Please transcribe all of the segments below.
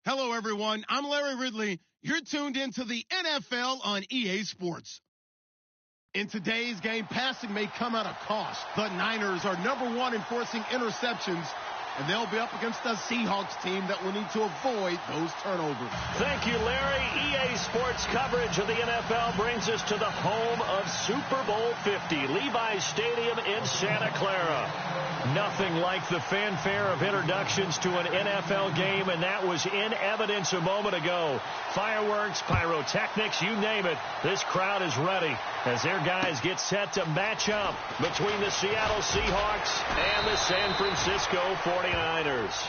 Hello, everyone. I'm Larry Ridley. You're tuned into the NFL on EA Sports. In today's game, passing may come at a cost. The Niners are #1 in forcing interceptions, and they'll be up against a Seahawks team that will need to avoid those turnovers. Thank you, Larry. EA Sports coverage of the NFL brings us to the home of Super Bowl 50, Levi's Stadium in Santa Clara. Nothing like the fanfare of introductions to an NFL game, and that was in evidence a moment ago. Fireworks, pyrotechnics, you name it. This crowd is ready as their guys get set to match up between the Seattle Seahawks and the San Francisco 49ers.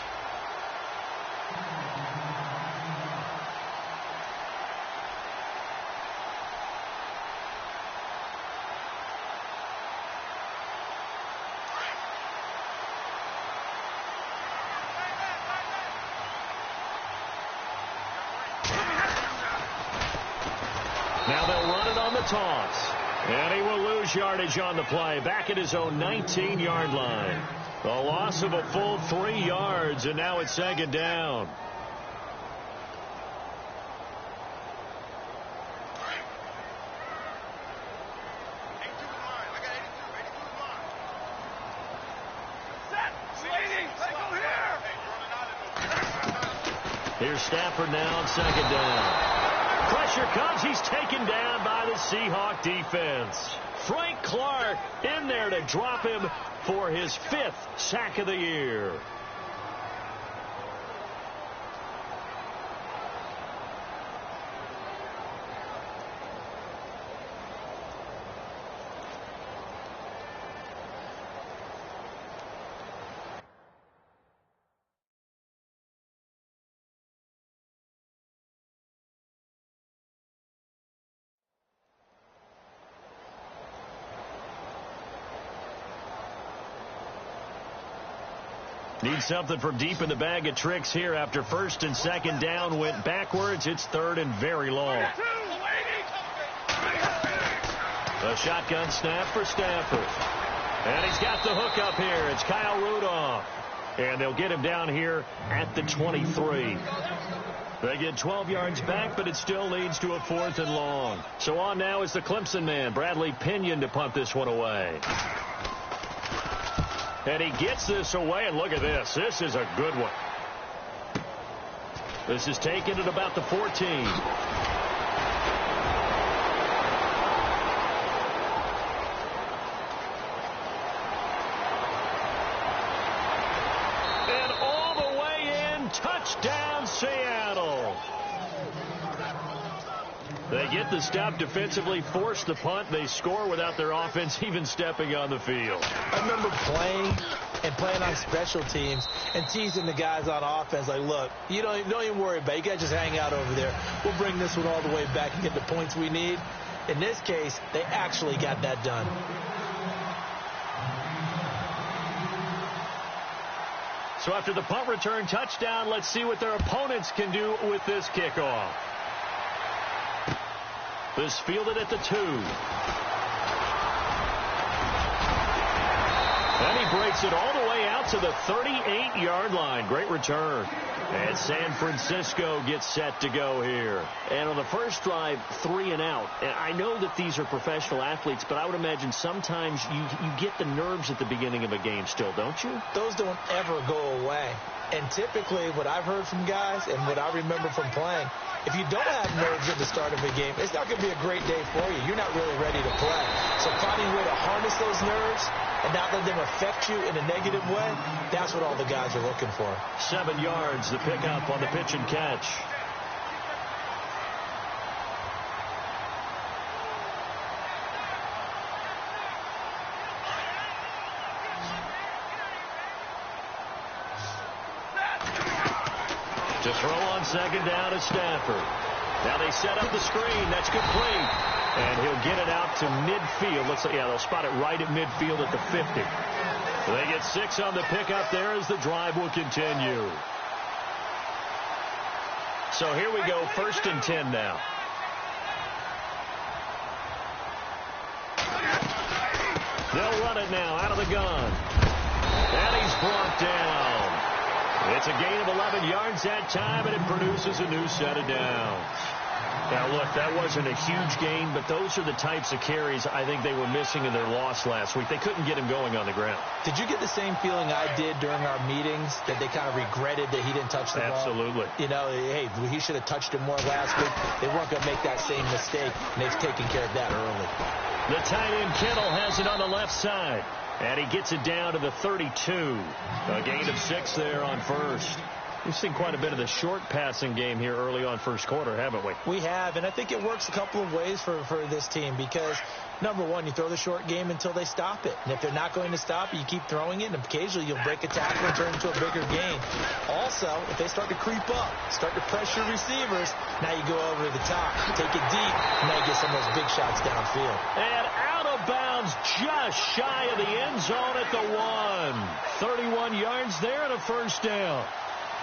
Now they'll run it on the toss. And he will lose yardage on the play, back at his own 19-yard line. The loss of a full 3 yards, and now it's second down. Here's Stafford now on second down. Pressure comes. He's taken down by the Seahawk defense. Frank Clark in there to drop him for his 5th sack of the year. Need something from deep in the bag of tricks here after first and second down went backwards. It's third and very long. A shotgun snap for Stafford. And he's got the hook up here. It's Kyle Rudolph. And they'll get him down here at the 23. They get 12 yards back, but it still leads to a 4th and long. So on now is the Clemson man, Bradley Pinion, to punt this one away. And he gets this away, and look at this. This is a good one. This is taken at about the 14. And all the way in, touchdown Seattle. They get the stop defensively, force the punt. They score without their offense even stepping on the field. I remember playing on special teams and teasing the guys on offense like, look, you don't even worry about it. You guys just hang out over there. We'll bring this one all the way back and get the points we need. In this case, they actually got that done. So after the punt return touchdown, let's see what their opponents can do with this kickoff. This fielded at the 2. And he breaks it all the way out to the 38-yard line. Great return. And San Francisco gets set to go here. And on the first drive, 3 and out. And I know that these are professional athletes, but I would imagine sometimes you get the nerves at the beginning of a game still, don't you? Those don't ever go away. And typically what I've heard from guys and what I remember from playing, if you don't have nerves at the start of a game, it's not going to be a great day for you. You're not really ready to play. So finding a way to harness those nerves and not let them affect you in a negative way, that's what all the guys are looking for. 7 yards, the pickup on the pitch and catch. To throw on second down is Stafford. Now they set up the screen. That's complete. And he'll get it out to midfield. Looks like, yeah, they'll spot it right at midfield at the 50. They get 6 on the pickup there as the drive will continue. So here we go, 1st and 10 now. They'll run it now out of the gun. And he's brought down It's a gain of 11 yards that time, and it produces a new set of downs. Now, look, that wasn't a huge gain, but those are the types of carries I think they were missing in their loss last week. They couldn't get him going on the ground. Did you get the same feeling I did during our meetings, that they kind of regretted that he didn't touch the ball? Absolutely. You know, hey, he should have touched it more last week. They weren't going to make that same mistake, and they've taken care of that early. The tight end Kittle has it on the left side, and he gets it down to the 32. A gain of 6 there on first. We've seen quite a bit of the short passing game here early on first quarter, haven't we? We have, and I think it works a couple of ways for this team because, number one, you throw the short game until they stop it. And if they're not going to stop it, you keep throwing it, and occasionally you'll break a tackle and turn it into a bigger gain. Also, if they start to creep up, start to pressure receivers, now you go over the top, take it deep, and now you get some of those big shots downfield. And out of bounds just shy of the end zone at the 1. 31 yards there and a first down.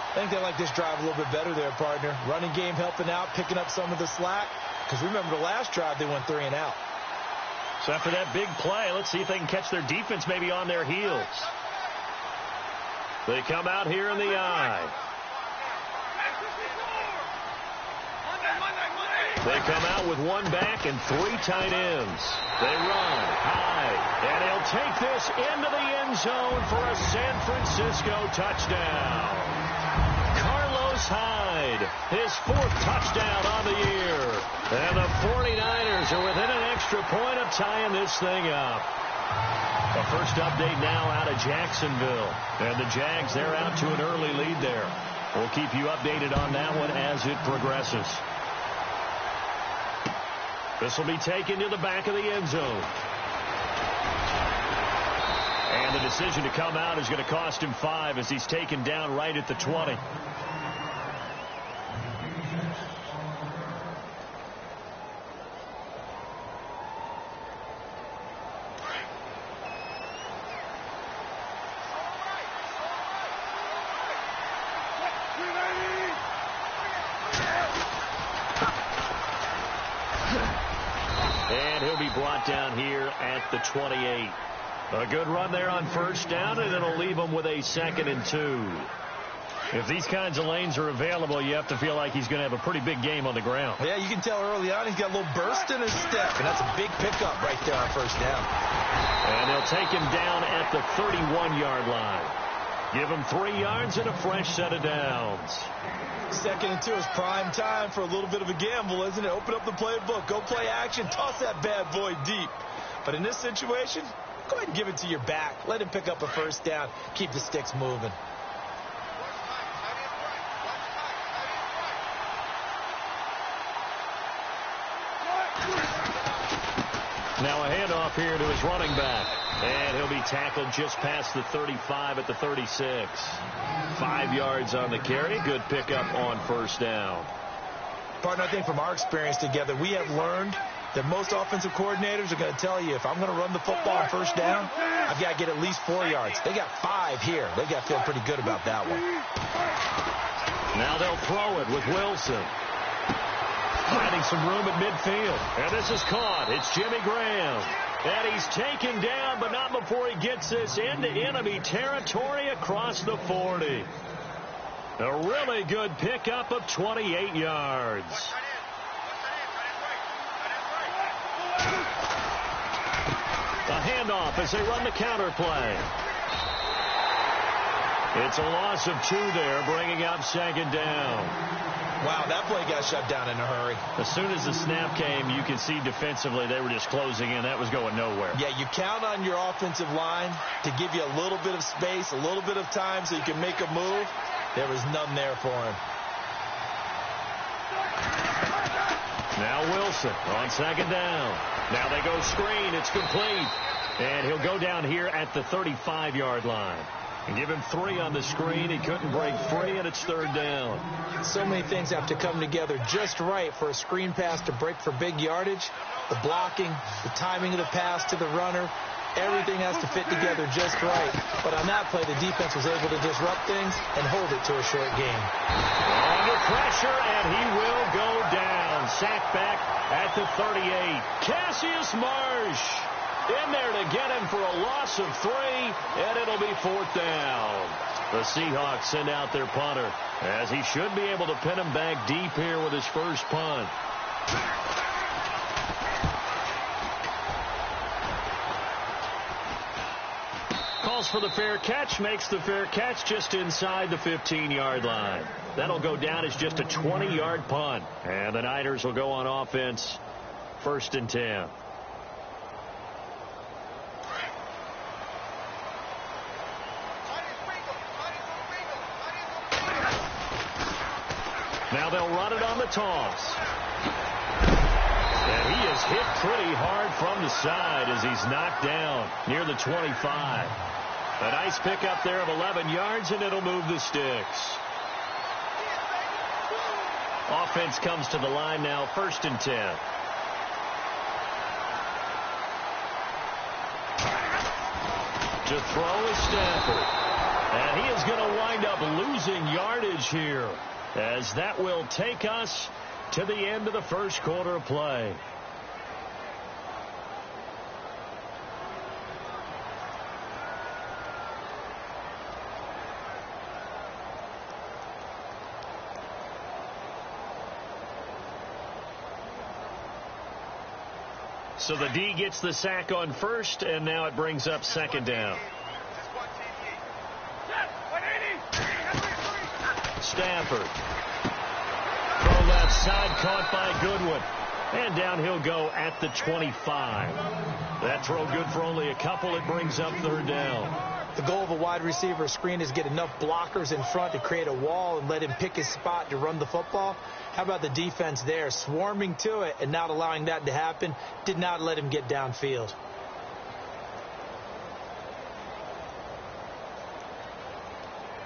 I think they like this drive a little bit better there, partner. Running game helping out, picking up some of the slack. Because remember the last drive, they went 3 and out. So after that big play, let's see if they can catch their defense maybe on their heels. They come out here in the eye. They come out with 1 back and 3 tight ends. They run high, and he'll take this into the end zone for a San Francisco touchdown. Hyde, his 4th touchdown on the year. And the 49ers are within an extra point of tying this thing up. The first update now out of Jacksonville. And the Jags, they're out to an early lead there. We'll keep you updated on that one as it progresses. This will be taken to the back of the end zone. And the decision to come out is going to cost him 5 as he's taken down right at the 20. And he'll be brought down here at the 28. A good run there on first down, and it'll leave him with a 2nd and 2. If these kinds of lanes are available, you have to feel like he's going to have a pretty big game on the ground. Yeah, you can tell early on he's got a little burst in his step, and that's a big pickup right there on first down. And they'll take him down at the 31-yard line. Give him 3 yards and a fresh set of downs. 2nd and 2 is prime time for a little bit of a gamble, isn't it? Open up the playbook, go play action, toss that bad boy deep. But in this situation, go ahead and give it to your back. Let him pick up a first down. Keep the sticks moving. Now a handoff here to his running back. And he'll be tackled just past the 35 at the 36. 5 yards on the carry. Good pickup on first down. Partner, I think from our experience together, we have learned that most offensive coordinators are going to tell you, if I'm going to run the football on first down, I've got to get at least 4 yards. They got 5 here. They got to feel pretty good about that one. Now they'll throw it with Wilson. Finding some room at midfield. And this is caught. It's Jimmy Graham. And he's taken down, but not before he gets this into enemy territory across the 40. A really good pickup of 28 yards. A handoff as they run the counter play. It's a loss of 2 there, bringing up 2nd down. Wow, that play got shut down in a hurry. As soon as the snap came, you can see defensively they were just closing in. That was going nowhere. Yeah, you count on your offensive line to give you a little bit of space, a little bit of time so you can make a move. There was none there for him. Now Wilson on 2nd down. Now they go screen. It's complete. And he'll go down here at the 35-yard line. And give him 3 on the screen. He couldn't break free, and it's 3rd down. So many things have to come together just right for a screen pass to break for big yardage. The blocking, the timing of the pass to the runner, everything has to fit together just right. But on that play, the defense was able to disrupt things and hold it to a short game. Under pressure, and he will go down. Sacked back at the 38. Cassius Marsh in there to get him for a loss of 3, and it'll be 4th down. The Seahawks send out their punter, as he should be able to pin him back deep here with his first punt. Calls for the fair catch, makes the fair catch just inside the 15-yard line. That'll go down as just a 20-yard punt. And the Niners will go on offense, 1st and 10. Now they'll run it on the toss. And he is hit pretty hard from the side as he's knocked down near the 25. A nice pickup there of 11 yards, and it'll move the sticks. Offense comes to the line now, 1st and 10. To throw is Stafford. And he is going to wind up losing yardage here, as that will take us to the end of the first quarter of play. So the D gets the sack on first, and now it brings up 2nd down. Stafford. Throw left side, caught by Goodwin. And down he'll go at the 25. That throw good for only a couple. It brings up 3rd down. The goal of a wide receiver screen is get enough blockers in front to create a wall and let him pick his spot to run the football. How about the defense there, swarming to it and not allowing that to happen? Did not let him get downfield.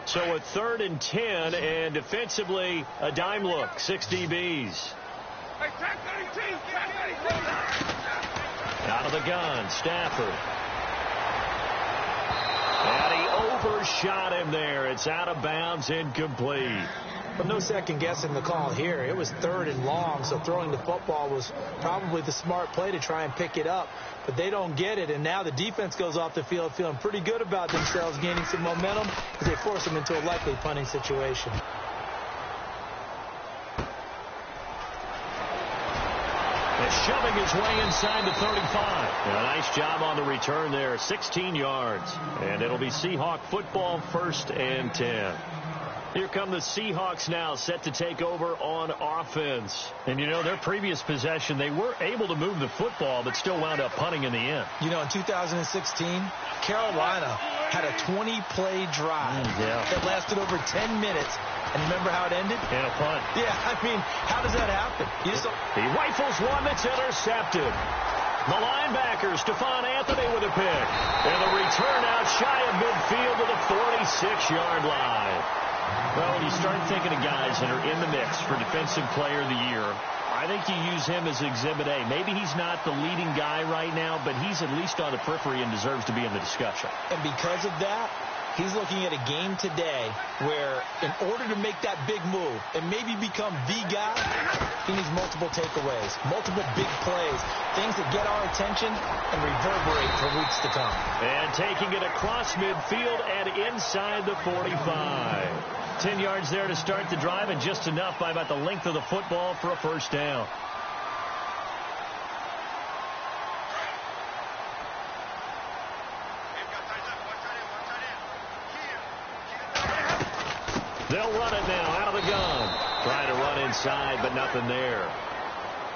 So a 3rd and 10, and defensively a dime look, 6 DBs. Out of the gun, Stafford. And he overshot him there. It's out of bounds, incomplete. But no second guessing the call here. It was 3rd and long, so throwing the football was probably the smart play to try and pick it up. But they don't get it, and now the defense goes off the field feeling pretty good about themselves, gaining some momentum as they force them into a likely punting situation. Shoving his way inside the 35. A nice job on the return there, 16 yards. And it'll be Seahawk football, 1st and 10. Here come the Seahawks now, set to take over on offense. And, you know, their previous possession, they were able to move the football, but still wound up punting in the end. You know, in 2016, Carolina had a 20-play drive that lasted over 10 minutes. And remember how it ended? And a punt. Yeah, I mean, how does that happen? You just don't... He rifles one that's intercepted. The linebacker, Stephon Anthony, with a pick. And the return out shy of midfield to the 46-yard line. Well, when you start thinking of guys that are in the mix for Defensive Player of the Year, I think you use him as Exhibit A. Maybe he's not the leading guy right now, but he's at least on the periphery and deserves to be in the discussion. And because of that, he's looking at a game today where in order to make that big move and maybe become the guy, he needs multiple takeaways, multiple big plays, things that get our attention and reverberate for weeks to come. And taking it across midfield and inside the 45. 10 yards there to start the drive, and just enough by about the length of the football for a 1st down. They'll run it now out of the gun. Trying to run inside, but nothing there.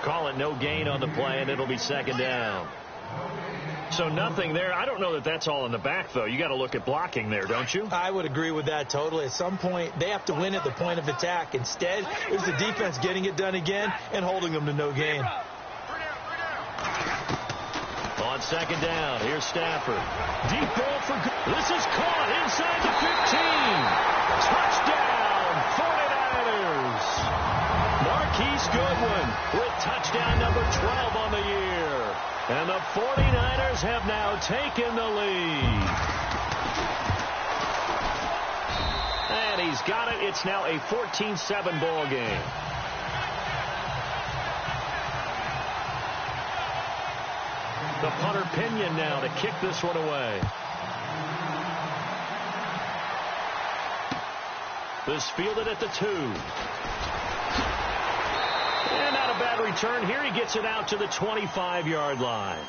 Call it no gain on the play, and it'll be 2nd down. So nothing there. I don't know that that's all in the back, though. You got to look at blocking there, don't you? I would agree with that totally. At some point, they have to win at the point of attack. Instead, it was the defense getting it done again and holding them to no gain. On 2nd down, here's Stafford. Deep ball for good. This is caught inside the 15. Touchdown, 49ers. Marquise Goodwin with touchdown number 12 on the year. And the 49ers have now taken the lead. And he's got it. It's now a 14-7 ball game. The punter Pinion now to kick this one away. This fielded at the 2. And not a bad return here. He gets it out to the 25-yard line.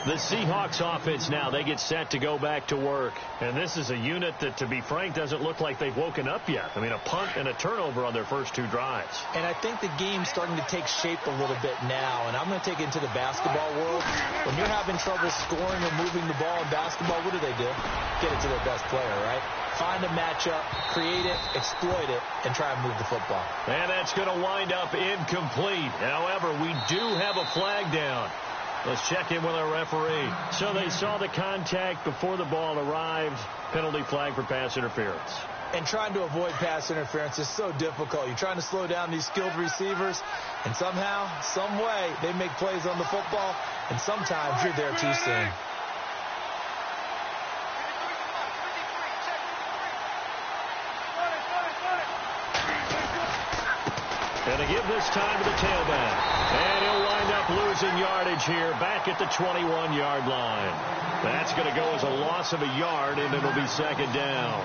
The Seahawks offense now, they get set to go back to work. And this is a unit that, to be frank, doesn't look like they've woken up yet. I mean, a punt and a turnover on their first 2 drives. And I think the game's starting to take shape a little bit now. And I'm going to take it into the basketball world. When you're having trouble scoring or moving the ball in basketball, what do? Get it to their best player, right? Find a matchup, create it, exploit it, and try and move the football. And that's going to wind up incomplete. However, we do have a flag down. Let's check in with our referee. So they saw the contact before the ball arrived. Penalty flag for pass interference. And trying to avoid pass interference is so difficult. You're trying to slow down these skilled receivers, and somehow, some way, they make plays on the football, and sometimes you're there too soon. And to give this time to the tailback. And he'll wind up losing yardage here back at the 21-yard line. That's going to go as a loss of a yard, and it'll be second down.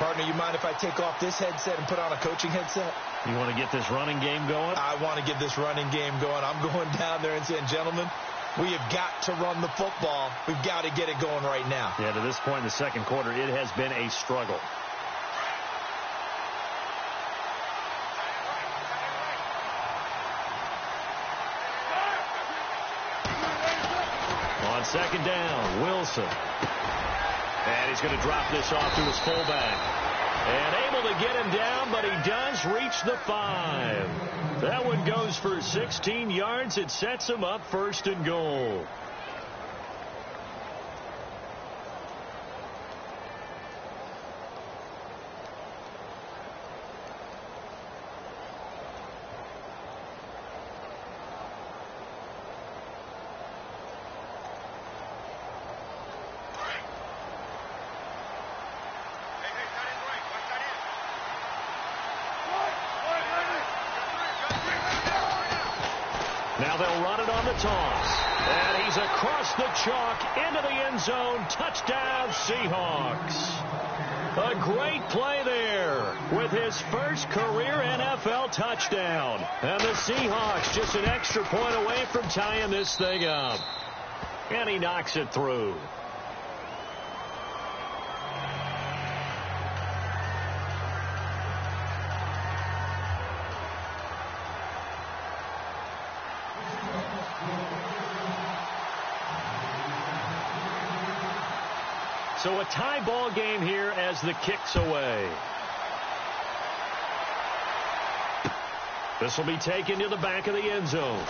Partner, you mind if I take off this headset and put on a coaching headset? You want to get this running game going? I want to get this running game going. I'm going down there and saying, gentlemen, we have got to run the football. We've got to get it going right now. Yeah, to this point in the second quarter, it has been a struggle. On second down, Wilson. And he's going to drop this off to his fullback. And able to get him down, but he does reach the 5. That one goes for 16 yards. It sets him up first and goal. Now they'll run it on the toss. And he's across the chalk into the end zone. Touchdown, Seahawks. A great play there with his first career NFL touchdown. And the Seahawks just an extra point away from tying this thing up. And he knocks it through. So a tie ball game here as the kick's away. This will be taken to the back of the end zone.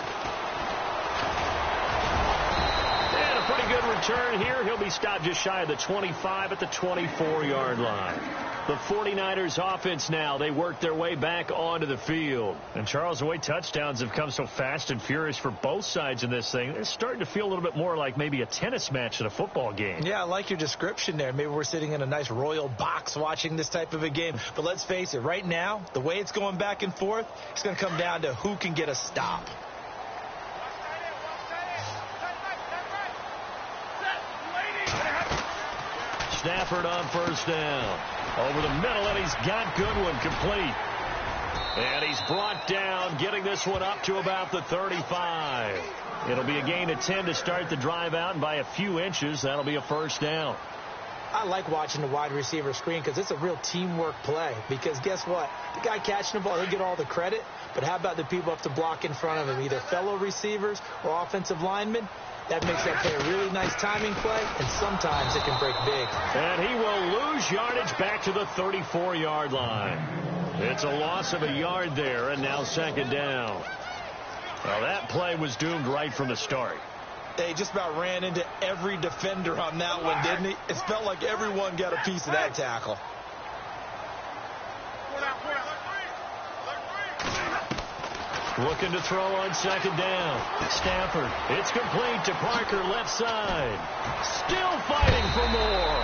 And a pretty good return here. He'll be stopped just shy of the 25 at the 24-yard line. The 49ers offense now, they work their way back onto the field. And Charles, the way touchdowns have come so fast and furious for both sides in this thing, it's starting to feel a little bit more like maybe a tennis match in a football game. Yeah, I like your description there. Maybe we're sitting in a nice royal box watching this type of a game. But let's face it, right now, the way it's going back and forth, it's going to come down to who can get a stop. Stafford on first down. Over the middle, and he's got Goodwin complete. And he's brought down, getting this one up to about the 35. It'll be a gain of 10 to start the drive out, and by a few inches, that'll be a first down. I like watching the wide receiver screen because it's a real teamwork play. Because guess what? The guy catching the ball, he'll get all the credit. But how about the people up to block in front of him, either fellow receivers or offensive linemen? That makes that play a really nice timing play, and sometimes it can break big. And he will lose yardage back to the 34-yard line. It's a loss of a yard there, and now second down. Well, that play was doomed right from the start. They just about ran into every defender on that one, didn't he? It felt like everyone got a piece of that tackle. Looking to throw on second down. Stafford. It's complete to Parker, left side. Still fighting for more.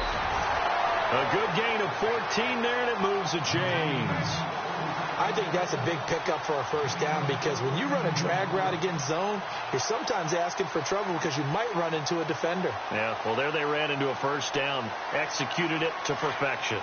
A good gain of 14 there, and it moves the chains. I think that's a big pickup for a first down because when you run a drag route against zone, you're sometimes asking for trouble because you might run into a defender. Yeah, well, there they ran into a first down. Executed it to perfection.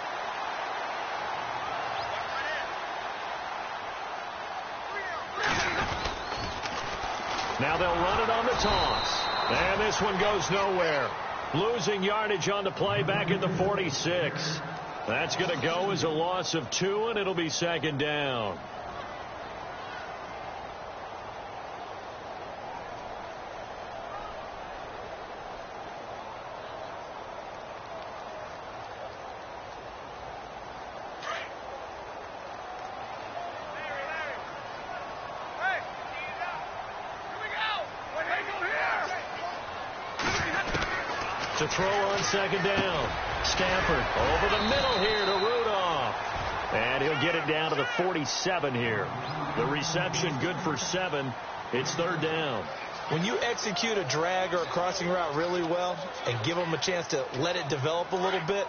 Now they'll run it on the toss. And this one goes nowhere. Losing yardage on the play back at the 46. That's going to go as a loss of 2, and it'll be second down. To throw on second down. Stafford over the middle here to Rudolph. And he'll get it down to the 47 here. The reception good for 7. It's third down. When you execute a drag or a crossing route really well and give them a chance to let it develop a little bit,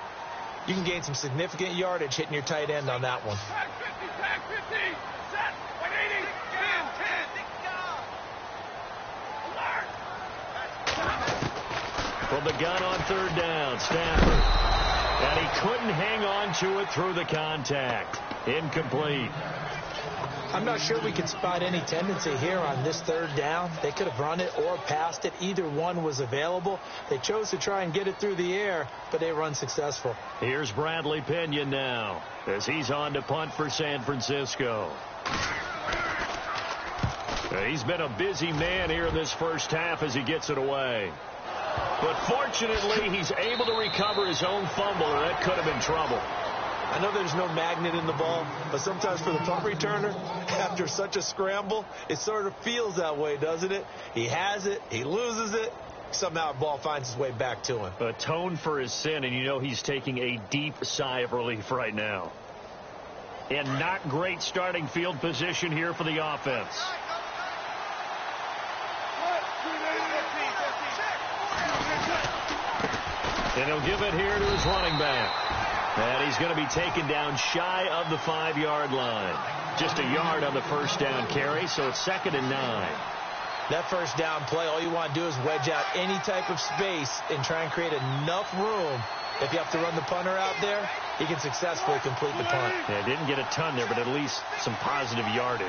you can gain some significant yardage hitting your tight end on that one. Tag 50, set, 180, 10, 10. From the gun on third down, Stafford. And he couldn't hang on to it through the contact. Incomplete. I'm not sure we can spot any tendency here on this third down. They could have run it or passed it. Either one was available. They chose to try and get it through the air, but they were unsuccessful. Here's Bradley Pinion now as he's on to punt for San Francisco. He's been a busy man here in this first half as he gets it away. But fortunately, he's able to recover his own fumble, or that could have been trouble. I know there's no magnet in the ball, but sometimes for the punt returner, after such a scramble, it sort of feels that way, doesn't it? He has it, he loses it, somehow the ball finds its way back to him. Atone for his sin, and you know he's taking a deep sigh of relief right now. And not great starting field position here for the offense. And he'll give it here to his running back. And he's going to be taken down shy of the 5-yard line. Just a yard on the first down carry, so it's 2nd and 9. That first down play, all you want to do is wedge out any type of space and try and create enough room. If you have to run the punter out there, he can successfully complete the punt. Yeah, didn't get a ton there, but at least some positive yardage.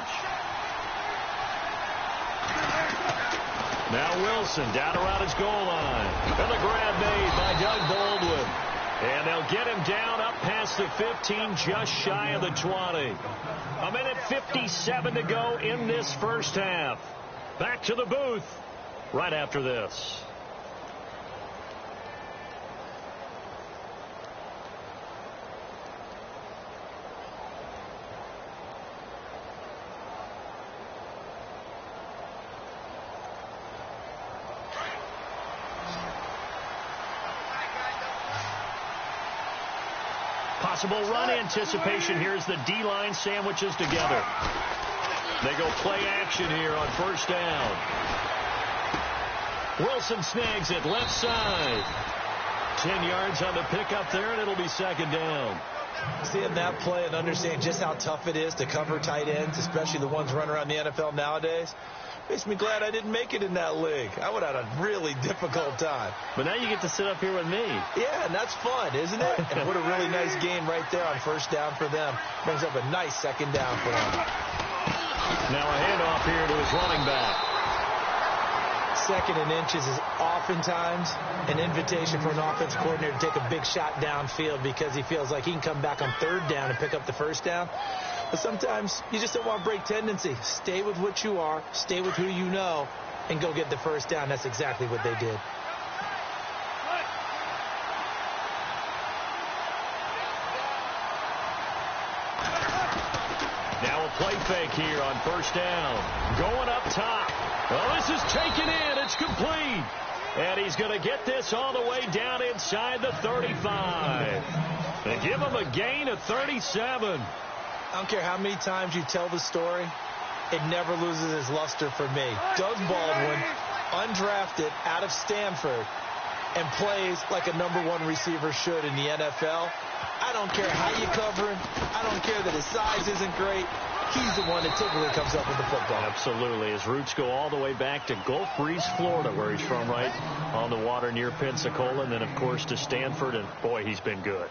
Now Wilson down around his goal line. And the grab made by Doug Baldwin. And they'll get him down up past the 15, just shy of the 20. 1:57 to go in this first half. Back to the booth right after this. Possible run anticipation here as the D-line sandwiches together. They go play action here on first down. Wilson snags it left side. 10 yards on the pickup there, and it'll be second down. Seeing that play and understanding just how tough it is to cover tight ends, especially the ones running around the NFL nowadays, makes me glad I didn't make it in that league. I would have had a really difficult time. But now you get to sit up here with me. Yeah, and that's fun, isn't it? And what a really nice game right there on first down for them. Brings up a nice second down for them. Now a handoff here to his running back. 2nd and inches is oftentimes an invitation for an offensive coordinator to take a big shot downfield because he feels like he can come back on third down and pick up the first down. But sometimes you just don't want to break tendency. Stay with what you are, stay with who you know, and go get the first down. That's exactly what they did. Now a play fake here on first down. Going up top. Well, this is taken in. It's complete. And he's going to get this all the way down inside the 35. And give him a gain of 37. I don't care how many times you tell the story, it never loses its luster for me. Doug Baldwin, undrafted out of Stanford, and plays like a #1 receiver should in the NFL. I don't care how you cover him. I don't care that his size isn't great. He's the one that typically comes up with the football. Absolutely. His roots go all the way back to Gulf Breeze, Florida, where he's from, right on the water near Pensacola, and then, of course, to Stanford, and, boy, he's been good.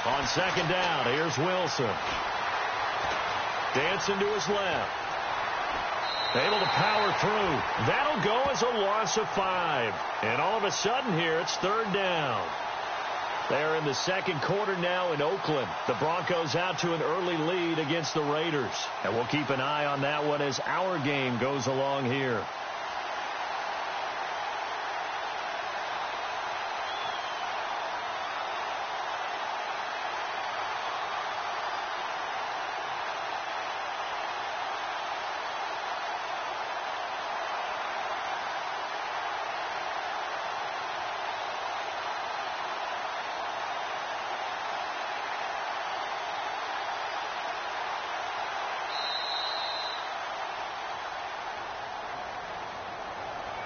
On second down, here's Wilson. Dancing to his left. Able to power through. That'll go as a loss of 5. And all of a sudden here, it's third down. They're in the second quarter now in Oakland. The Broncos out to an early lead against the Raiders. And we'll keep an eye on that one as our game goes along here.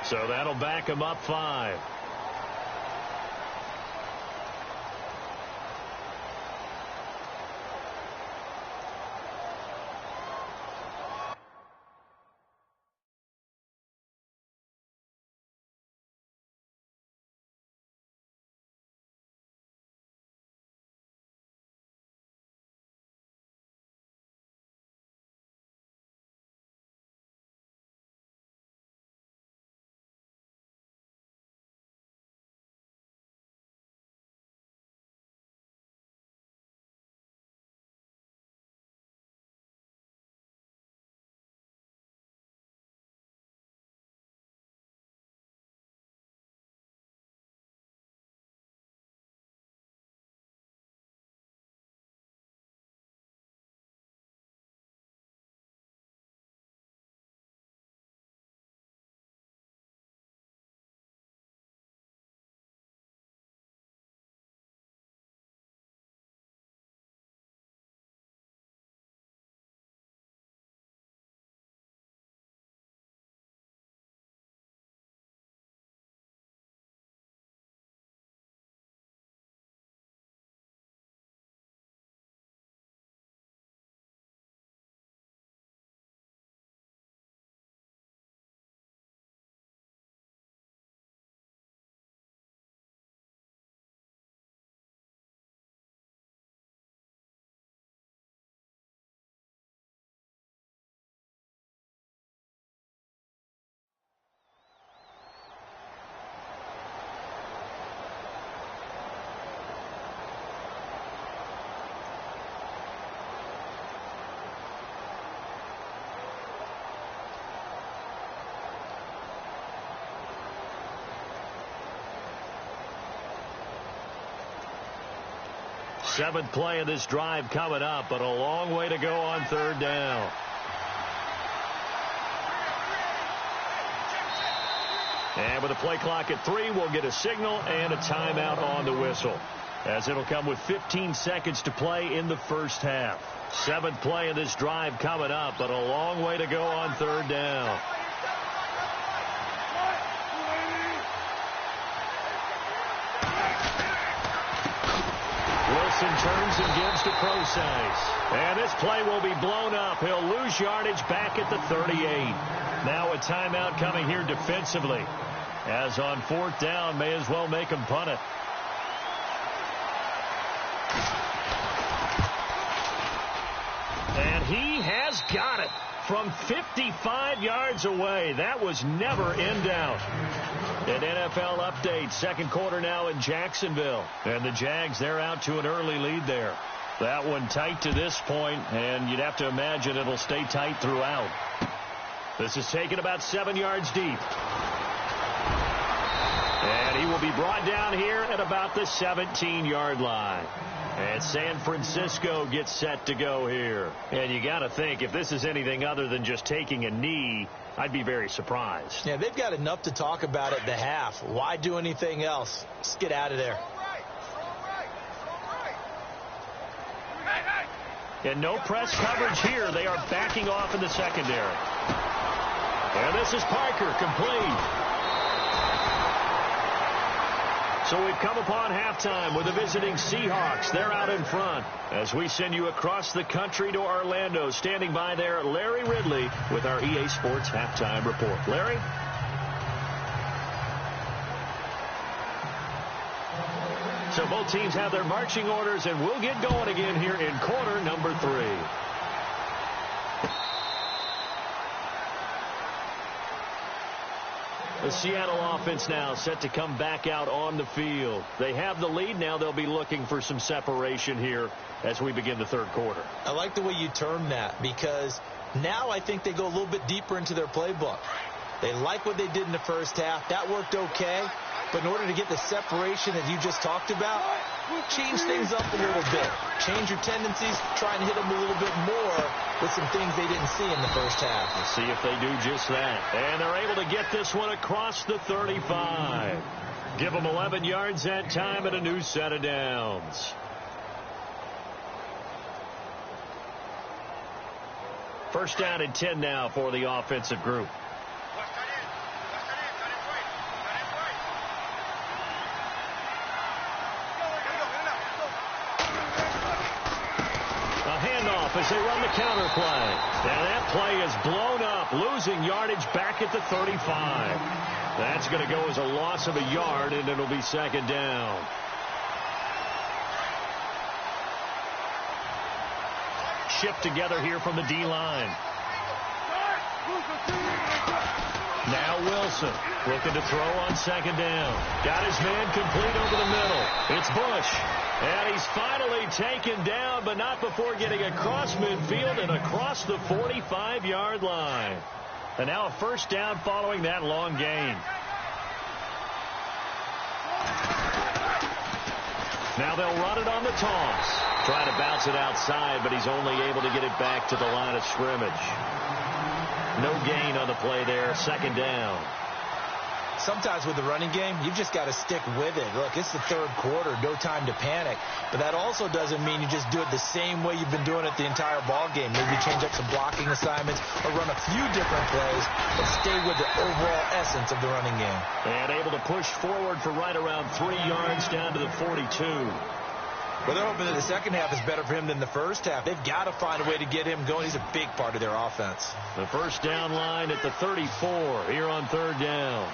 So that'll back him up 5. Seventh play of this drive coming up, but a long way to go on third down. And with a play clock at 3, we'll get a signal and a timeout on the whistle, as it'll come with 15 seconds to play in the first half. Seventh play of this drive coming up, but a long way to go on third down. Wilson turns and gives to Procise. And this play will be blown up. He'll lose yardage back at the 38. Now a timeout coming here defensively, as on fourth down, may as well make him punt it. And he has got it from 55 yards away. That was never in doubt. An NFL update, second quarter now in Jacksonville. And the Jags, they're out to an early lead there. That one tight to this point, and you'd have to imagine it'll stay tight throughout. This is taken about 7 yards deep. And he will be brought down here at about the 17-yard line. And San Francisco gets set to go here. And you got to think, if this is anything other than just taking a knee, I'd be very surprised. Yeah, they've got enough to talk about at the half. Why do anything else? Just get out of there. And no press coverage here. They are backing off in the secondary. And this is Parker, complete. So we've come upon halftime with the visiting Seahawks. They're out in front as we send you across the country to Orlando. Standing by there, Larry Ridley with our EA Sports Halftime Report. Larry? So both teams have their marching orders, and we'll get going again here in quarter number 3. The Seattle offense now set to come back out on the field. They have the lead. Now they'll be looking for some separation here as we begin the third quarter. I like the way you term that, because now I think they go a little bit deeper into their playbook. They like what they did in the first half. That worked okay. But in order to get the separation that you just talked about, change things up a little bit. Change your tendencies. Try and hit them a little bit more with some things they didn't see in the first half. Let's see if they do just that. And they're able to get this one across the 35. Give them 11 yards that time and a new set of downs. First down and 10 now for the offensive group. As they run the counter play. Now that play is blown up, losing yardage back at the 35. That's going to go as a loss of a yard, and it'll be second down. Shift together here from the D-line. Now Wilson looking to throw on second down. Got his man complete over the middle. It's Bush. And he's finally taken down, but not before getting across midfield and across the 45-yard line. And now a first down following that long gain. Now they'll run it on the toss. Trying to bounce it outside, but he's only able to get it back to the line of scrimmage. No gain on the play there. Second down. Sometimes with the running game, you've just got to stick with it. Look, it's the third quarter, no time to panic. But that also doesn't mean you just do it the same way you've been doing it the entire ball game. Maybe change up some blocking assignments or run a few different plays, but stay with the overall essence of the running game. And able to push forward for right around 3 yards down to the 42. Well, they're hoping that the second half is better for him than the first half. They've got to find a way to get him going. He's a big part of their offense. The first down line at the 34 here on third down.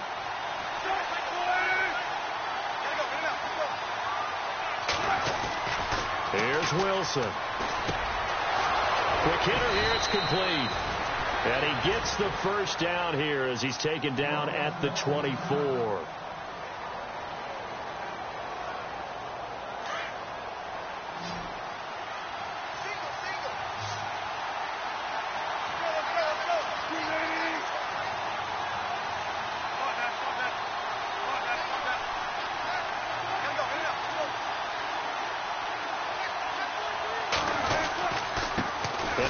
Here's Wilson. Quick hitter here. It's complete. And he gets the first down here as he's taken down at the 24.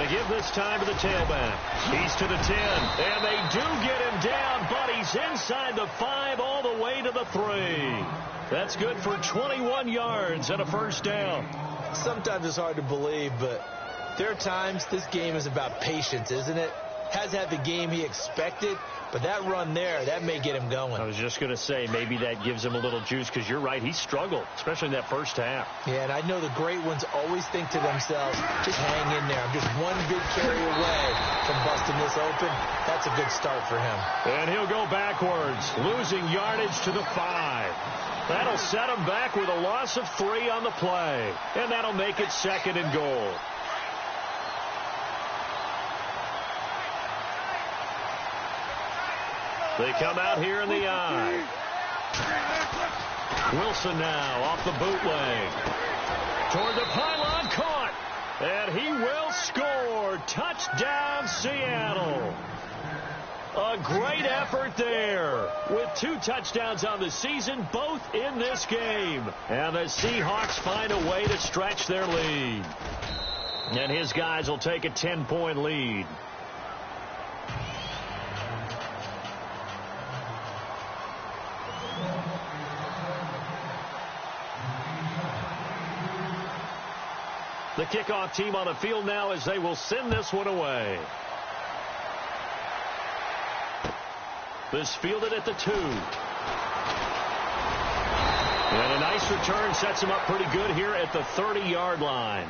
Give this time to the tailback. He's to the 10, and they do get him down, but he's inside the 5 all the way to the 3. That's good for 21 yards and a first down. Sometimes it's hard to believe, but there are times this game is about patience, isn't it? Has had the game he expected, but that run there, that may get him going. I was just going to say, maybe that gives him a little juice, because you're right, he struggled, especially in that first half. Yeah, and I know the great ones always think to themselves, just hang in there. I'm just one big carry away from busting this open. That's a good start for him. And he'll go backwards, losing yardage to the 5. That'll set him back with a loss of 3 on the play, and that'll make it second and goal. They come out here in the eye. Wilson now off the bootleg. Toward the pylon, caught. And he will score. Touchdown, Seattle. A great effort there. With 2 touchdowns on the season, both in this game. And the Seahawks find a way to stretch their lead. And his guys will take a 10-point lead. The kickoff team on the field now as they will send this one away. This fielded at the 2. And a nice return sets them up pretty good here at the 30-yard line.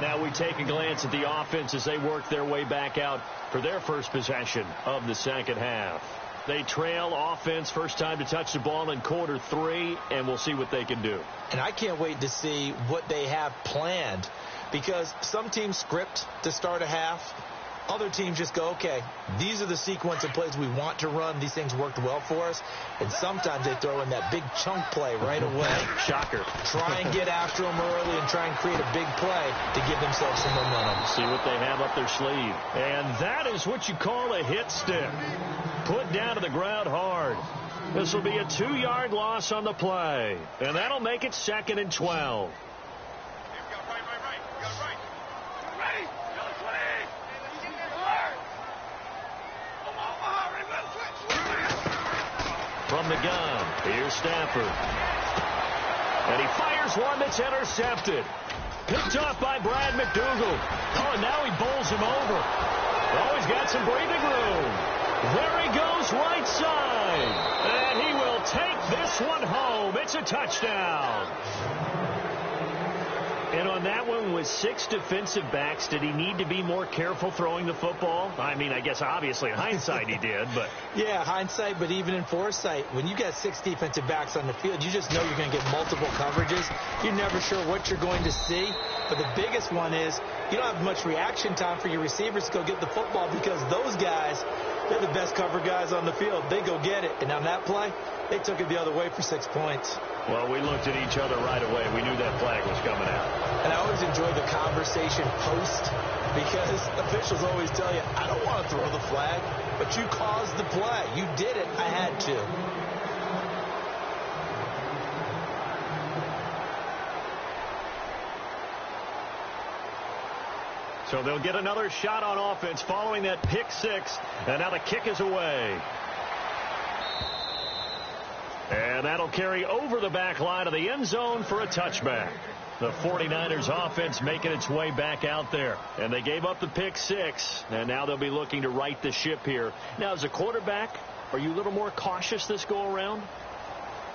Now we take a glance at the offense as they work their way back out for their first possession of the second half. They trail offense first time to touch the ball in quarter 3, and we'll see what they can do. And I can't wait to see what they have planned, because some teams script to start a half. Other teams just go, okay, these are the sequence of plays we want to run. These things worked well for us. And sometimes they throw in that big chunk play right away. Shocker. Try and get after them early and try and create a big play to give themselves some momentum. See what they have up their sleeve. And that is what you call a hit stick. Put down to the ground hard. This will be a 2-yard loss on the play. And that'll make it 2nd and 12. From the gun, here's Stafford. And he fires one that's intercepted. Picked off by Brad McDougal. Oh, and now he bowls him over. Oh, he's got some breathing room. There he goes, right side. And he will take this one home. It's a touchdown. And on that one, with 6 defensive backs, did he need to be more careful throwing the football? I mean, I guess obviously in hindsight he did, but... Yeah, hindsight, but even in foresight, when you got 6 defensive backs on the field, you just know you're going to get multiple coverages. You're never sure what you're going to see. But the biggest one is you don't have much reaction time for your receivers to go get the football, because those guys, they're the best cover guys on the field. They go get it. And on that play, they took it the other way for 6 points. Well, we looked at each other right away. We knew that flag was coming out. And I always enjoy the conversation post, because officials always tell you, I don't want to throw the flag, but you caused the play. You did it. I had to. So they'll get another shot on offense following that pick 6. And now the kick is away. And that'll carry over the back line of the end zone for a touchback. The 49ers offense making its way back out there. And they gave up the pick 6. And now they'll be looking to right the ship here. Now, as a quarterback, are you a little more cautious this go around?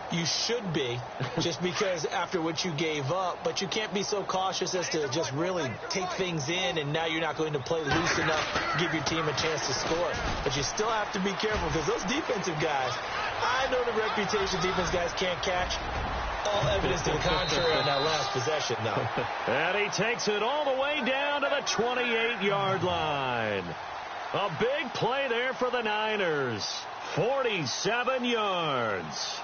You should be, just because after what you gave up, but you can't be so cautious as to just really take things in, and now you're not going to play loose enough to give your team a chance to score. But you still have to be careful, because those defensive guys, I know the reputation defense guys can't catch. All evidence to the contrary on that last possession, though. And he takes it all the way down to the 28-yard line. A big play there for the Niners. 47 yards.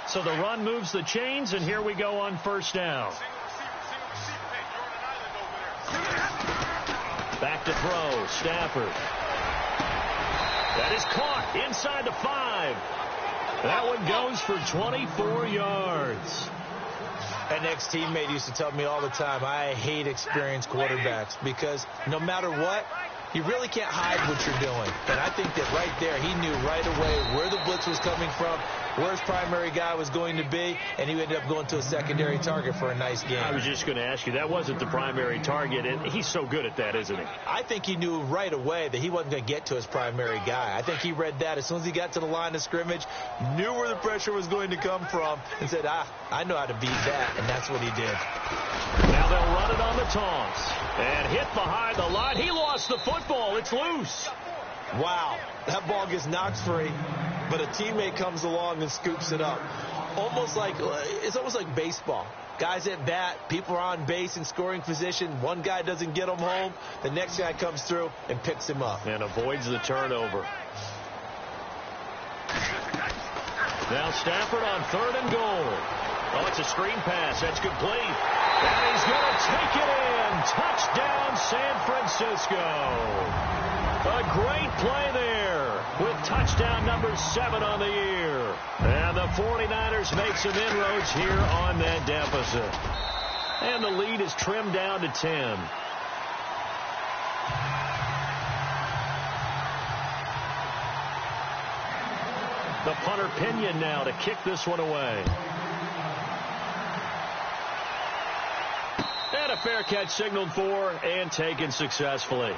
So the run moves the chains, and here we go on first down. Back to throw, Stafford. That is caught inside the 5. That one goes for 24 yards. An ex-teammate used to tell me all the time, I hate experienced quarterbacks, because no matter what, you really can't hide what you're doing. And I think that right there, he knew right away where the blitz was coming from, where his primary guy was going to be, and he ended up going to a secondary target for a nice game. I was just going to ask you, that wasn't the primary target, and he's so good at that, isn't he? I think he knew right away that he wasn't going to get to his primary guy. I think he read that as soon as he got to the line of scrimmage, knew where the pressure was going to come from, and said, I know how to beat that, and that's what he did. Now they'll run it on the toss, and hit behind the line. He lost the football. It's loose. Wow, that ball gets knocked free, but a teammate comes along and scoops it up. It's almost like baseball. Guys at bat, people are on base in scoring position. One guy doesn't get him home. The next guy comes through and picks him up. And avoids the turnover. Now Stafford on 3rd and goal. Oh, it's a screen pass. That's complete. And he's going to take it in. Touchdown, San Francisco. A great play there with touchdown number 7 on the year. And the 49ers make some inroads here on that deficit. And the lead is trimmed down to 10. The punter Pinion now to kick this one away. And a fair catch signaled for and taken successfully.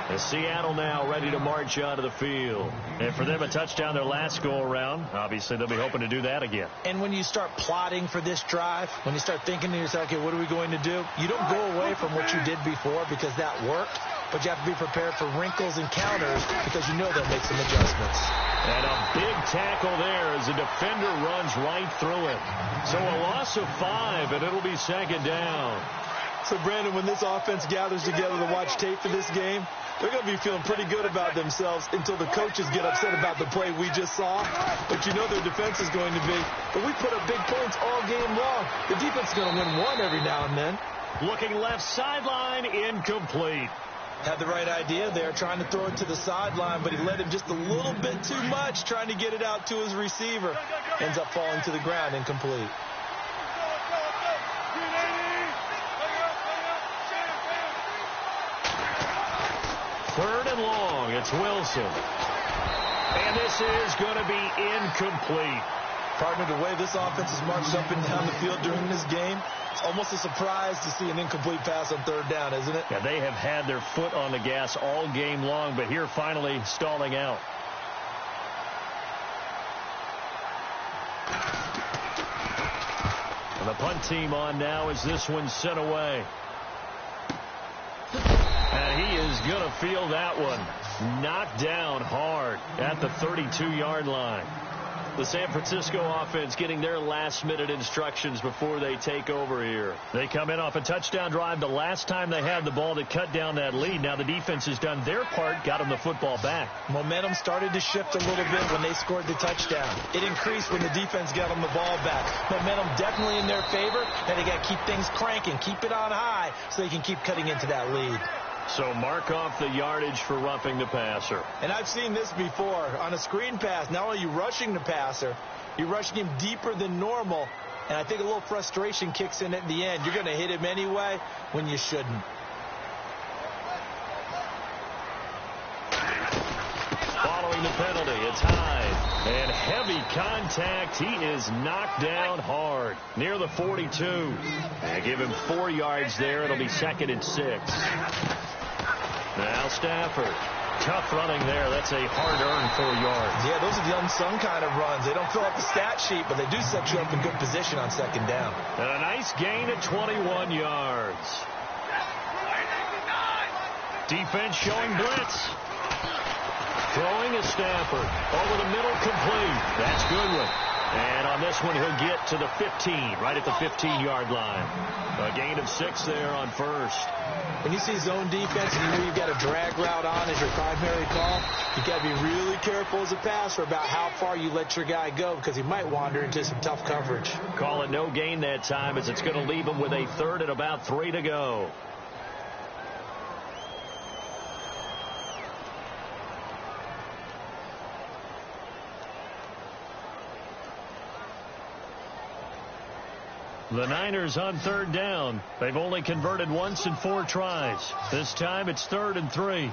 And Seattle now ready to march onto the field. And for them, a touchdown their last go-around. Obviously, they'll be hoping to do that again. And when you start plotting for this drive, when you start thinking to yourself, okay, what are we going to do? You don't go away from what you did before because that worked. but you have to be prepared for wrinkles and counters because you know they'll make some adjustments. And a big tackle there as the defender runs right through it. So a loss of 5, and it'll be second down. So, Brandon, when this offense gathers together to watch tape for this game, they're going to be feeling pretty good about themselves until the coaches get upset about the play we just saw. But you know their defense is going to be. But we put up big points all game long. The defense is going to win one every now and then. Looking left sideline, incomplete. Had the right idea there, trying to throw it to the sideline, but he led him just a little bit too much, trying to get it out to his receiver. Ends up falling to the ground, incomplete. Third and long, it's Wilson. And this is going to be incomplete. Partner, the way this offense has marched up and down the field during this game, it's almost a surprise to see an incomplete pass on third down, isn't it? Yeah, they have had their foot on the gas all game long, but here finally stalling out. And the punt team on now as this one's sent away. And he is going to feel that one. Knocked down hard at the 32-yard line. The San Francisco offense getting their last-minute instructions before they take over here. They come in off a touchdown drive the last time they had the ball to cut down that lead. Now the defense has done their part, got them the football back. Momentum started to shift a little bit when they scored the touchdown. It increased when the defense got them the ball back. Momentum definitely in their favor, and they got to keep things cranking, keep it on high so they can keep cutting into that lead. So mark off the yardage for roughing the passer. And I've seen this before. On a screen pass, not only are you rushing the passer, you're rushing him deeper than normal. And I think a little frustration kicks in at the end. You're going to hit him anyway when you shouldn't. Following the penalty, it's high. And heavy contact. He is knocked down hard near the 42. And give him 4 yards there. It'll be 2nd and 6. Now Stafford. Tough running there. That's a hard-earned 4 yards. Yeah, those are the unsung kind of runs. They don't fill up the stat sheet, but they do set you up in good position on 2nd down. And a nice gain at 21 yards. Defense showing blitz. Throwing is Stafford. Over the middle, complete. That's Goodwin. And on this one, he'll get to the 15, right at the 15-yard line. A gain of 6 there on first. When you see zone defense and you know you've got a drag route on as your primary call, you've got to be really careful as a passer about how far you let your guy go because he might wander into some tough coverage. Call it no gain that time as it's going to leave him with a 3rd and about 3 to go. The Niners on 3rd down. They've only converted once in 4 tries. This time it's 3rd and 3. A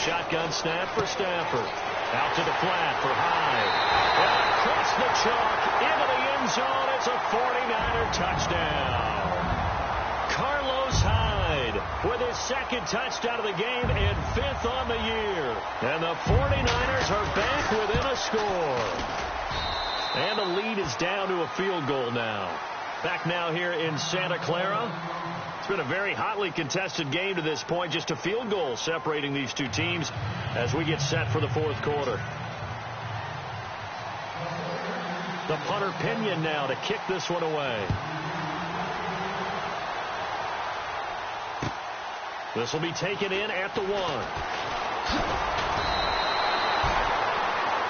shotgun snap for Stafford. Out to the flat for Hyde. And across the chalk into the end zone. It's a 49er touchdown. Carlos Hyde with his 2nd touchdown of the game and 5th on the year. And the 49ers are back within a score. And the lead is down to a field goal now. Back now here in Santa Clara. It's been a very hotly contested game to this point. Just a field goal separating these two teams as we get set for the 4th quarter. The punter Pinion now to kick this one away. This will be taken in at the 1.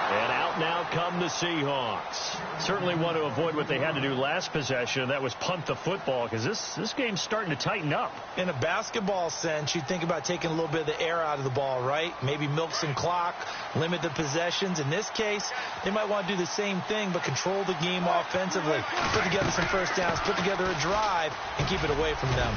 And out now come the Seahawks. Certainly want to avoid what they had to do last possession, and that was punt the football, because this game's starting to tighten up. In a basketball sense, you think about taking a little bit of the air out of the ball, right? Maybe milk some clock, limit the possessions. In this case, they might want to do the same thing, but control the game offensively. Put together some first downs, put together a drive, and keep it away from them.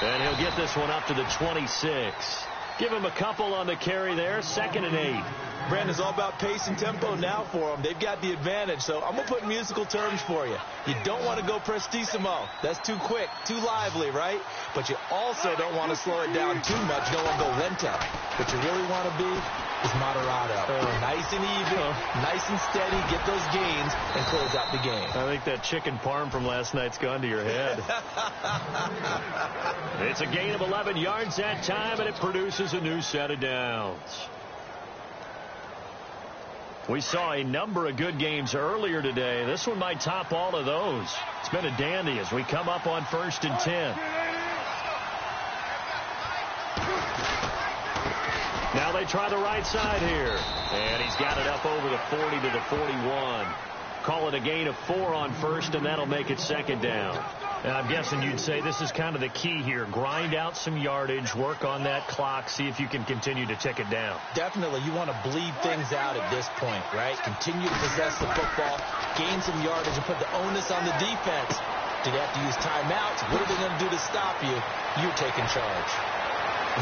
And he'll get this one up to the 26. Give him a couple on the carry there. 2nd and 8. Brandon's all about pace and tempo now for them. They've got the advantage, so I'm going to put musical terms for you. You don't want to go prestissimo. That's too quick, too lively, right? But you also don't want to slow it down too much. You don't want to go lento. What you really want to be is moderato. Nice and even, nice and steady, get those gains, and close out the game. I think that chicken parm from last night's gone to your head. It's a gain of 11 yards that time, and it produces a new set of downs. We saw a number of good games earlier today. This one might top all of those. It's been a dandy as we come up on 1st and 10. Now they try the right side here. And he's got it up over the 40 to the 41. Call it a gain of 4 on 1st, and that'll make it 2nd down. And I'm guessing you'd say this is kind of the key here. Grind out some yardage, work on that clock, see if you can continue to tick it down. Definitely. You want to bleed things out at this point, right? Continue to possess the football, gain some yardage, and put the onus on the defense. Do they have to use timeouts? What are they going to do to stop you? You're taking charge.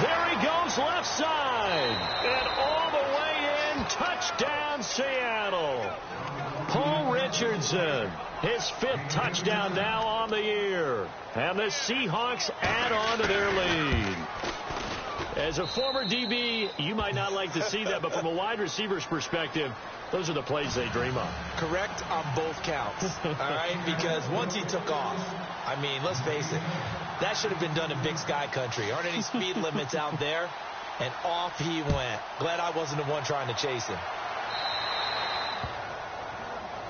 There he goes left side. And all the way in, touchdown Seattle. Paul Richardson, his 5th touchdown now on the year. And the Seahawks add on to their lead. As a former DB, you might not like to see that, but from a wide receiver's perspective, those are the plays they dream of. Correct on both counts, all right? Because once he took off, I mean, let's face it, that should have been done in Big Sky country. Aren't any speed limits out there? And off he went. Glad I wasn't the one trying to chase him.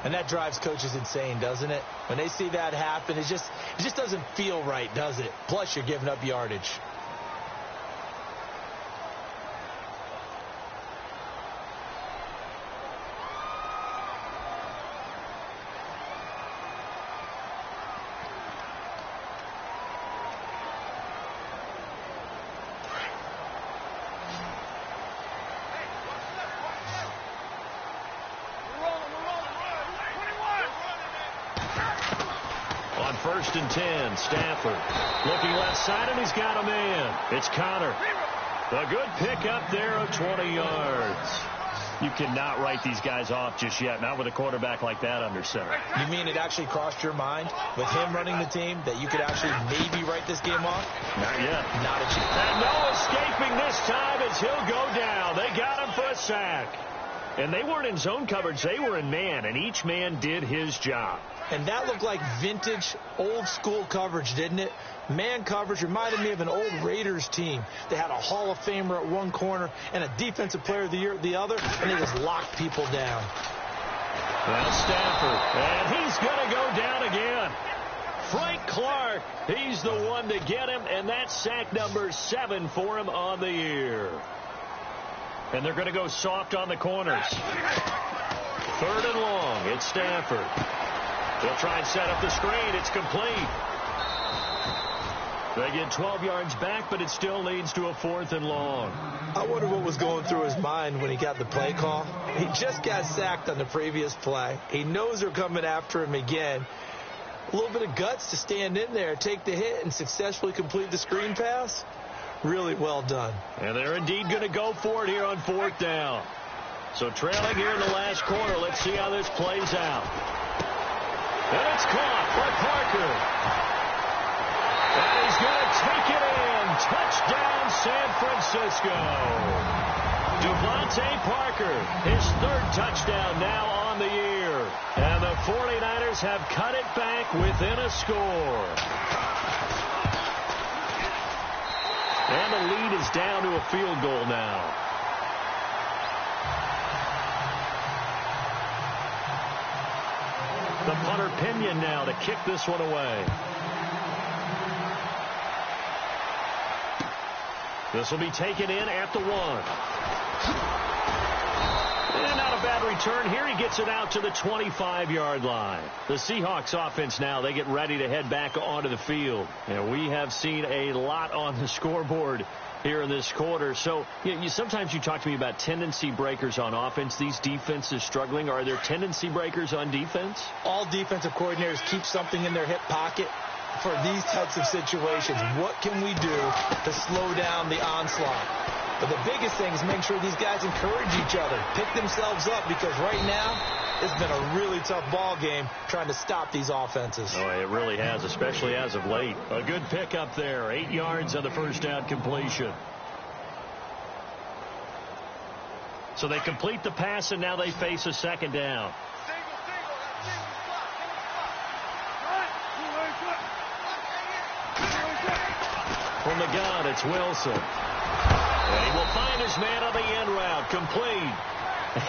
And that drives coaches insane, doesn't it? When they see that happen, it just doesn't feel right, does it? Plus, you're giving up yardage. On 1st and 10, Stafford looking left side, and he's got a man. It's Connor. A good pickup there of 20 yards. You cannot write these guys off just yet, not with a quarterback like that under center. You mean it actually crossed your mind with him running the team that you could actually maybe write this game off? Not yet. Not a chance. And no escaping this time as he'll go down. They got him for a sack. And they weren't in zone coverage. They were in man, and each man did his job. And that looked like vintage, old-school coverage, didn't it? Man coverage reminded me of an old Raiders team. They had a Hall of Famer at one corner and a Defensive Player of the Year at the other, and they just locked people down. Well, Stafford, and he's going to go down again. Frank Clark, he's the one to get him, and that's sack number 7 for him on the year. And they're going to go soft on the corners. 3rd and long. It's Stafford. They'll try and set up the screen. It's complete. They get 12 yards back, but it still leads to a 4th and long. I wonder what was going through his mind when he got the play call. He just got sacked on the previous play. He knows they're coming after him again. A little bit of guts to stand in there, take the hit, and successfully complete the screen pass. Really well done. And they're indeed going to go for it here on 4th down. So trailing here in the last quarter. Let's see how this plays out. And it's caught by Parker. And he's going to take it in. Touchdown, San Francisco. Devontae Parker, his 3rd touchdown now on the year. And the 49ers have cut it back within a score. And the lead is down to a field goal now. The punter Pinion now to kick this one away. This will be taken in at the 1. And not a bad return here. He gets it out to the 25-yard line. The Seahawks offense now, they get ready to head back onto the field. And we have seen a lot on the scoreboard here in this quarter. So sometimes you talk to me about tendency breakers on offense. These defenses struggling. Are there tendency breakers on defense? All defensive coordinators keep something in their hip pocket for these types of situations. What can we do to slow down the onslaught? But the biggest thing is make sure these guys encourage each other, pick themselves up, because right now it's been a really tough ball game trying to stop these offenses. Oh, it really has, especially as of late. A good pickup there, 8 yards on the first down completion. So they complete the pass, and now they face a second down. From the gun, it's Wilson. And he will find his man on the end route. Complete.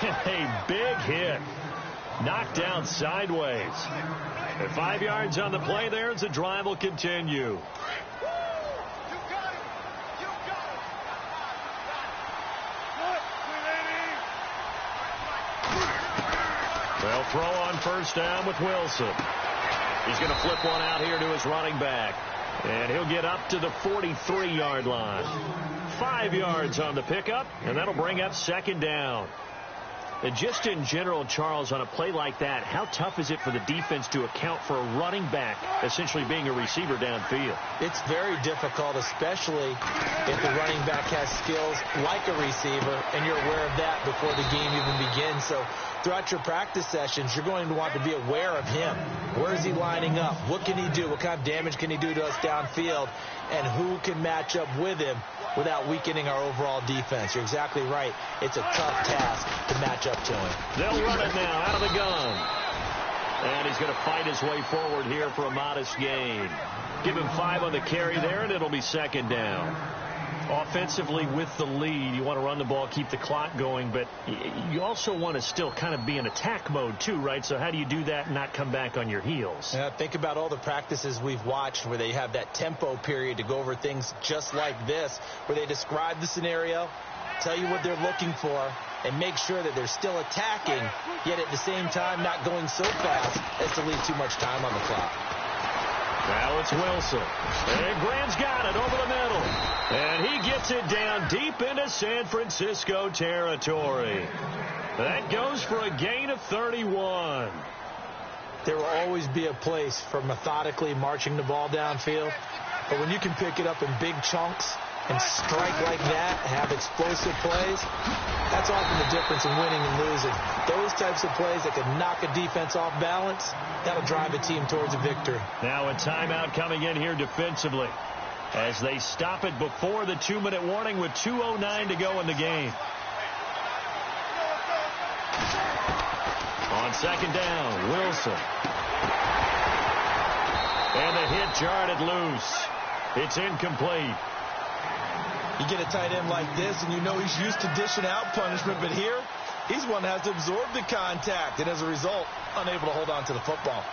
And a big hit. Knocked down sideways. And 5 yards on the play there as the drive will continue. They'll throw on first down with Wilson. He's going to flip one out here to his running back. And he'll get up to the 43-yard line. 5 yards on the pickup, and that'll bring up second down. And just in general, Charles, on a play like that, how tough is it for the defense to account for a running back essentially being a receiver downfield? It's very difficult, especially if the running back has skills like a receiver, and you're aware of that before the game even begins. So throughout your practice sessions, you're going to want to be aware of him. Where is he lining up? What can he do? What kind of damage can he do to us downfield? And who can match up with him without weakening our overall defense? You're exactly right. It's a tough task to match up to him. They'll run it now out of the gun. And he's going to fight his way forward here for a modest gain. Give him 5 on the carry there, and it'll be second down. Offensively with the lead, you want to run the ball, keep the clock going, but you also want to still kind of be in attack mode too, right? So how do you do that and not come back on your heels? Yeah, think about all the practices we've watched where they have that tempo period to go over things just like this, where they describe the scenario, tell you what they're looking for, and make sure that they're still attacking, yet at the same time not going so fast as to leave too much time on the clock. Now it's Wilson. And Graham's got it over the middle. And he gets it down deep into San Francisco territory. That goes for a gain of 31. There will always be a place for methodically marching the ball downfield. But when you can pick it up in big chunks and strike like that, have explosive plays, that's often the difference in winning and losing. Those types of plays that can knock a defense off balance, that'll drive a team towards a victory. Now a timeout coming in here defensively as they stop it before the 2-minute warning with 2:09 to go in the game. On second down, Wilson. And the hit jarred it loose. It's incomplete. You get a tight end like this, and you know he's used to dishing out punishment, but here, he's one that has to absorb the contact, and as a result, unable to hold on to the football.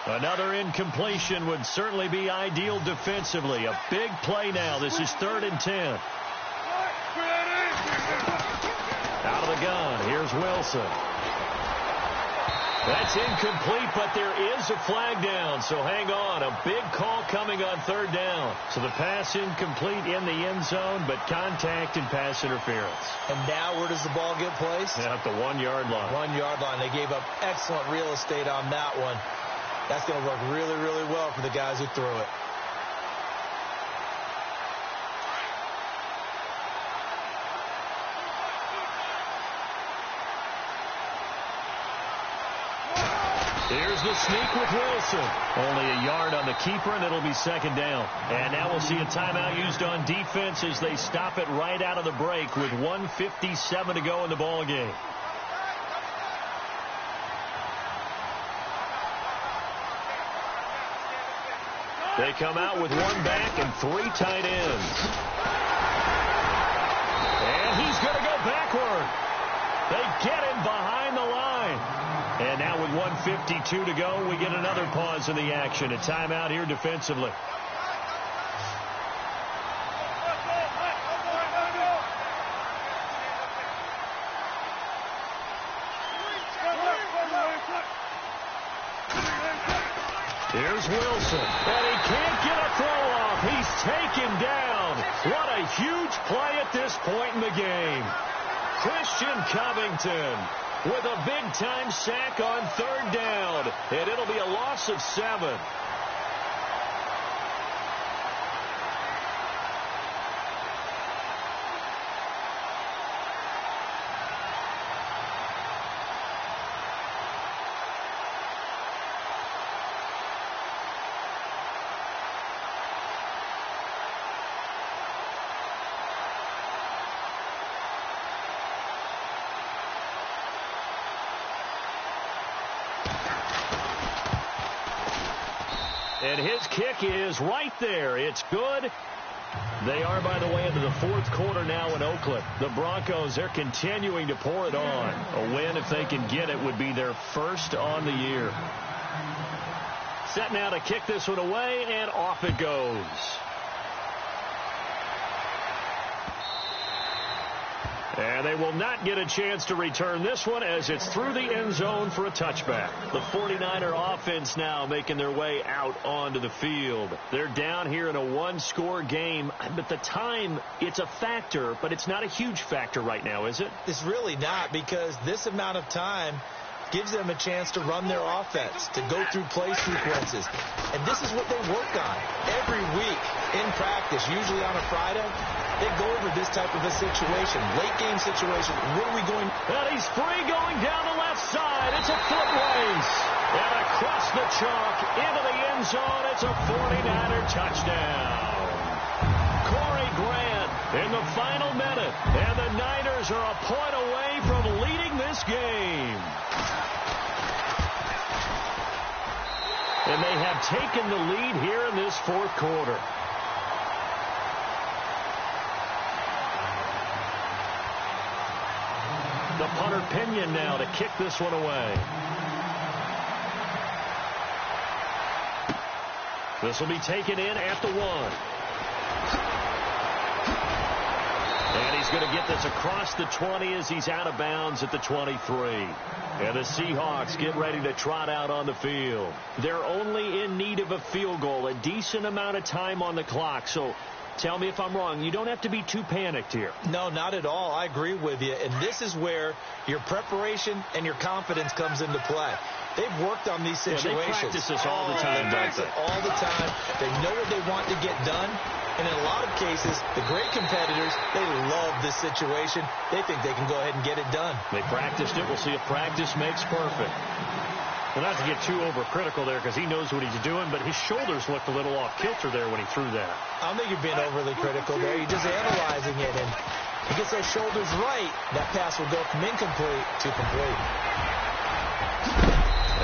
Another incompletion would certainly be ideal defensively. A big play now. This is 3rd and 10. Out of the gun. Here's Wilson. That's incomplete, but there is a flag down, so hang on. A big call coming on 3rd down. So the pass incomplete in the end zone, but contact and pass interference. And now where does the ball get placed? At the 1-yard line. 1-yard line. They gave up excellent real estate on that one. That's going to work really, really well for the guys who threw it. Here's the sneak with Wilson. Only a yard on the keeper, and it'll be second down. And now we'll see a timeout used on defense as they stop it right out of the break with 1:57 to go in the ball game. They come out with 1 back and 3 tight ends. And he's going to go backward. They get him behind the line. And now with 1:52 to go, we get another pause in the action. A timeout here defensively. Here's Wilson, and he can't get a throw off. He's taken down. What a huge play at this point in the game. Christian Covington with a big-time sack on third down, and it'll be a loss of 7. And his kick is right there. It's good. They are, by the way, into the fourth quarter now in Oakland. The Broncos, they're continuing to pour it on. A win, if they can get it, would be their first on the year. Set now to kick this one away, and off it goes. And they will not get a chance to return this one as it's through the end zone for a touchback. The 49er offense now making their way out onto the field. They're down here in a one-score game. At the time, it's a factor, but it's not a huge factor right now, is it? It's really not, because this amount of time gives them a chance to run their offense, to go through play sequences. And this is what they work on every week in practice, usually on a Friday. They go over this type of a situation, late game situation. What are we going? And he's free going down the left side. It's a foot race. And across the chalk into the end zone. It's a 49er touchdown. Corey Grant in the final minute. And the Niners are a point away from leading this game. And they have taken the lead here in this fourth quarter. The punter Pinion now to kick this one away. This will be taken in at the 1. And he's going to get this across the 20 as he's out of bounds at the 23. And the Seahawks get ready to trot out on the field. They're only in need of a field goal, a decent amount of time on the clock. So tell me if I'm wrong. You don't have to be too panicked here. No, not at all. I agree with you. And this is where your preparation and your confidence comes into play. They've worked on these situations. Yeah, they practice this all the time, don't they? All the time. They know what they want to get done. And in a lot of cases, the great competitors, they love this situation. They think they can go ahead and get it done. They practiced it. We'll see if practice makes perfect. Well, not to get too overcritical there because he knows what he's doing, but his shoulders looked a little off kilter there when he threw that. I don't think you're being overly critical there. You're just analyzing it, and he gets those shoulders right. That pass will go from incomplete to complete.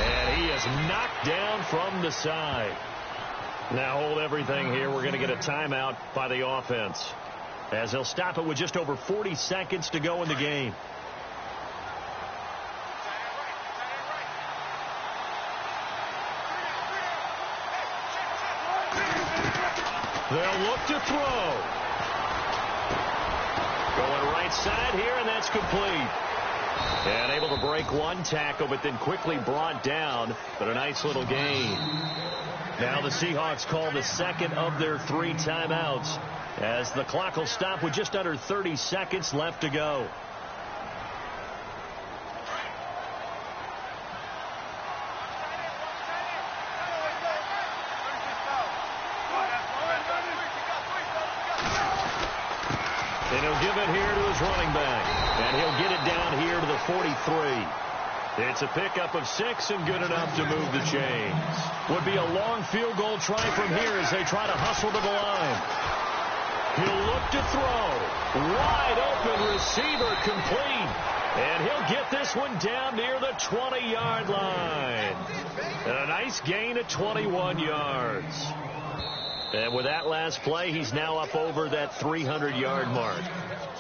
And he is knocked down from the side. Now hold everything here. We're going to get a timeout by the offense as they'll stop it with just over 40 seconds to go in the game. They'll look to throw. Going right side here, and that's complete. And able to break one tackle, but then quickly brought down. But a nice little gain. Now the Seahawks call the second of their 3 timeouts as the clock will stop with just under 30 seconds left to go. And he'll give it here to his running back. And he'll get it down here to the 43. It's a pickup of 6 and good enough to move the chains. Would be a long field goal try from here as they try to hustle to the line. He'll look to throw. Wide open receiver complete. And he'll get this one down near the 20-yard line. And a nice gain of 21 yards. And with that last play, he's now up over that 300-yard mark.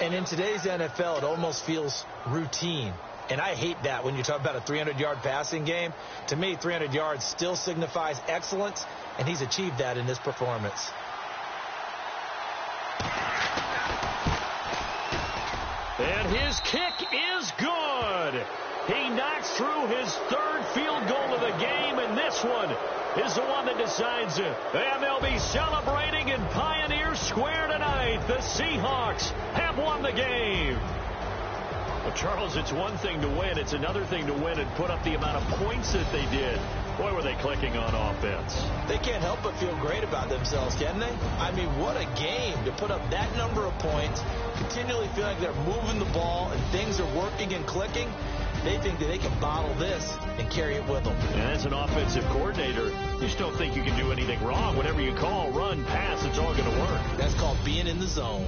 And in today's NFL, it almost feels routine. And I hate that when you talk about a 300-yard passing game. To me, 300 yards still signifies excellence, and he's achieved that in this performance. And his kick is good. He knocks through his third field goal of the game, and this one is the one that decides it. And they'll be celebrating in Pioneer Square tonight. The Seahawks have won the game. Well, Charles, it's one thing to win. It's another thing to win and put up the amount of points that they did. Boy, were they clicking on offense. They can't help but feel great about themselves, can they? I mean, what a game to put up that number of points, continually feel like they're moving the ball and things are working and clicking. They think that they can bottle this and carry it with them. And as an offensive coordinator, you just don't think you can do anything wrong. Whatever you call, run, pass, it's all going to work. That's called being in the zone.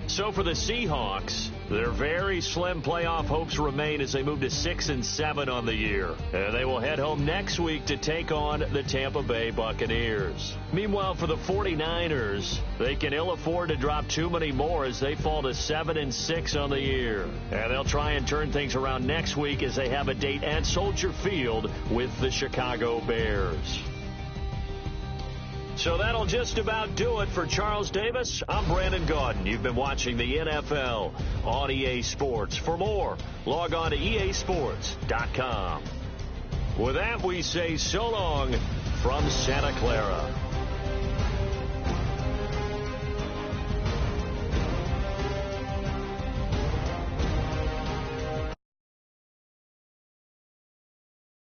So for the Seahawks, their very slim playoff hopes remain as they move to 6-7 on the year. And they will head home next week to take on the Tampa Bay Buccaneers. Meanwhile, for the 49ers, they can ill afford to drop too many more as they fall to 7-6 on the year. And they'll try and turn things around next week as they have a date at Soldier Field with the Chicago Bears. So that'll just about do it for Charles Davis. I'm Brandon Gaudin. You've been watching the NFL on EA Sports. For more, log on to easports.com. With that, we say so long from Santa Clara.